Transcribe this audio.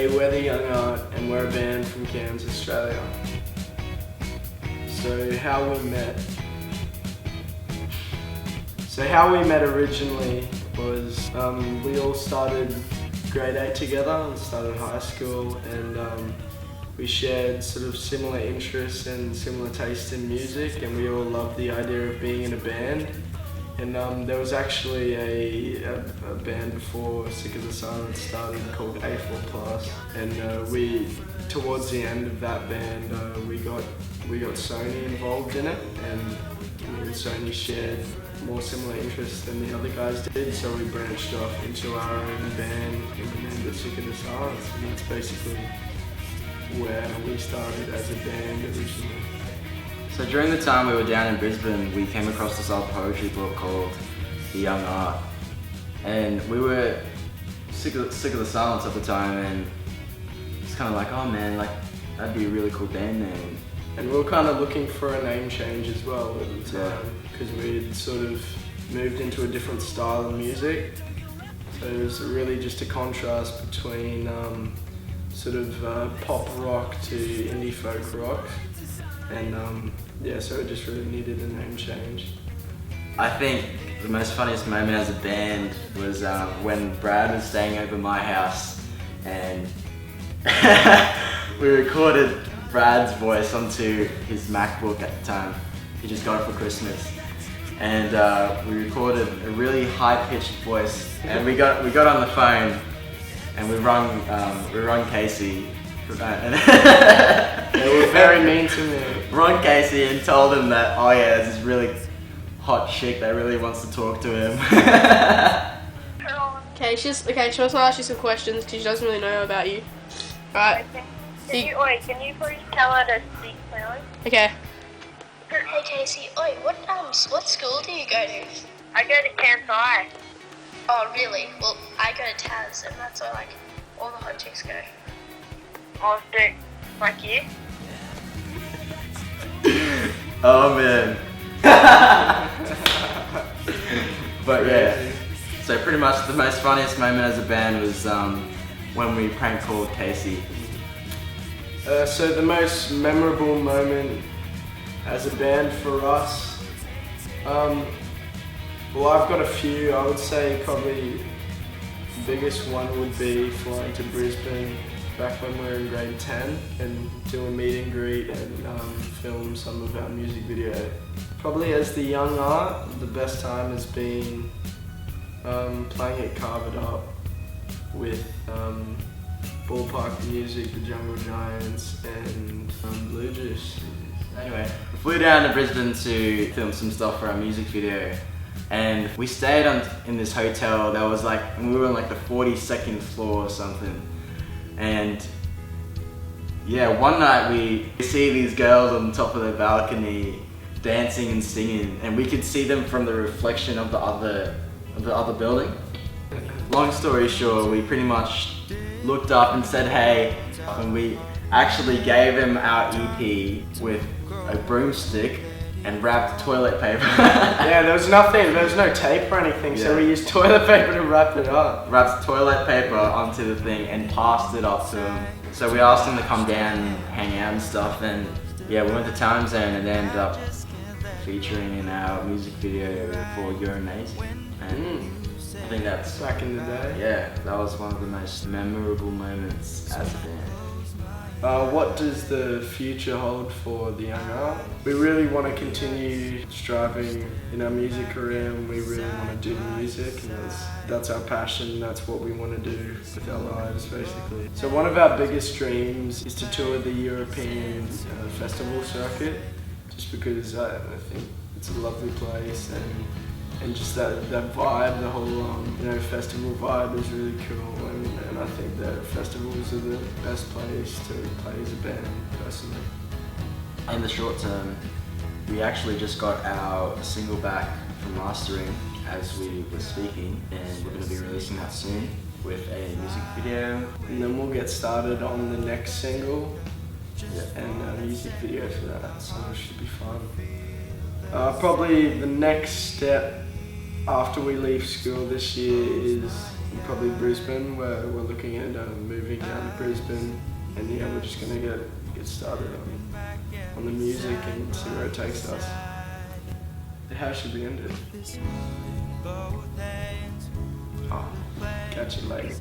Hey, we're the Young Art and we're a band from Cairns, Australia. So how we met originally was we all started grade 8 together and started high school, and we shared sort of similar interests and similar taste in music, and we all loved the idea of being in a band. And there was actually a band before Sick of the Silence started called A4 Plus, and we, towards the end of that band, we got Sony involved in it, and me and Sony shared more similar interests than the other guys did, so we branched off into our own band and named it Sick of the Silence, and that's basically where we started as a band originally. So during the time we were down in Brisbane, we came across this old poetry book called The Young Art, and we were sick of the silence at the time, and it's kind of like, oh man, like that'd be a really cool band name. And we were kind of looking for a name change as well at the time, because we had sort of moved into a different style of music. So it was really just a contrast between sort of pop rock to indie folk rock, and yeah, so it just really needed a name change. I think the most funniest moment as a band was when Brad was staying over my house, and we recorded Brad's voice onto his MacBook at the time. He just got it for Christmas, and we recorded a really high-pitched voice, and we got on the phone, and we rung Casey. They were very mean to me. Rung Casey and told him that, oh yeah, there's this really hot chick that really wants to talk to him. Okay, she wants to ask you some questions because she doesn't really know about you. Right? Okay. Can you please tell her to speak clearly? Okay. Hey Casey, what school do you go to? I go to Cairns High. Oh really? Well, I go to Taz, and that's where like all the hot chicks go. Oh, sick. Like you? Oh man. But yeah, so pretty much the most funniest moment as a band was when we prank called Casey. So the most memorable moment as a band for us, well, I've got a few. I would say probably the biggest one would be flying to Brisbane back when we were in grade 10 and do a meet and greet and film some of our music video. Probably as the Young Art, the best time has been playing at Carve It Up with Ballpark Music, the Jungle Giants, and Blue Juice. Anyway, we flew down to Brisbane to film some stuff for our music video, and we stayed in this hotel that was like, we were on like the 42nd floor or something. And yeah, one night we see these girls on top of the balcony dancing and singing, and we could see them from the reflection of the other building. Long story short, we pretty much looked up and said hey, and we actually gave him our EP with a broomstick and wrapped toilet paper. Yeah, there was no tape or anything, so we used toilet paper to wrap it up. Wrapped toilet paper onto the thing and passed it off to him. So we asked him to come down and hang out and stuff, and yeah, we went to Time Zone and it ended up featuring in our music video for You're Amazing. And I think that's, back in the day. Yeah, that was one of the most memorable moments as a band. What does the future hold for the Young Art? We really want to continue striving in our music career, and we really want to do music, and that's our passion, that's what we want to do with our lives basically. So one of our biggest dreams is to tour the European festival circuit, just because I think it's a lovely place, and just that vibe, the whole festival vibe is really cool, and I think that festivals are the best place to play as a band, personally. In the short term, we actually just got our single back from mastering as we were speaking, and we're going to be releasing that soon with a music video. And then we'll get started on the next single and a music video for that, so it should be fun. Probably the next step after we leave school this year is probably Brisbane, where we're looking at moving down to Brisbane, and yeah, we're just gonna get started on the music and see where it takes us. How should we end it? Oh, catch you later.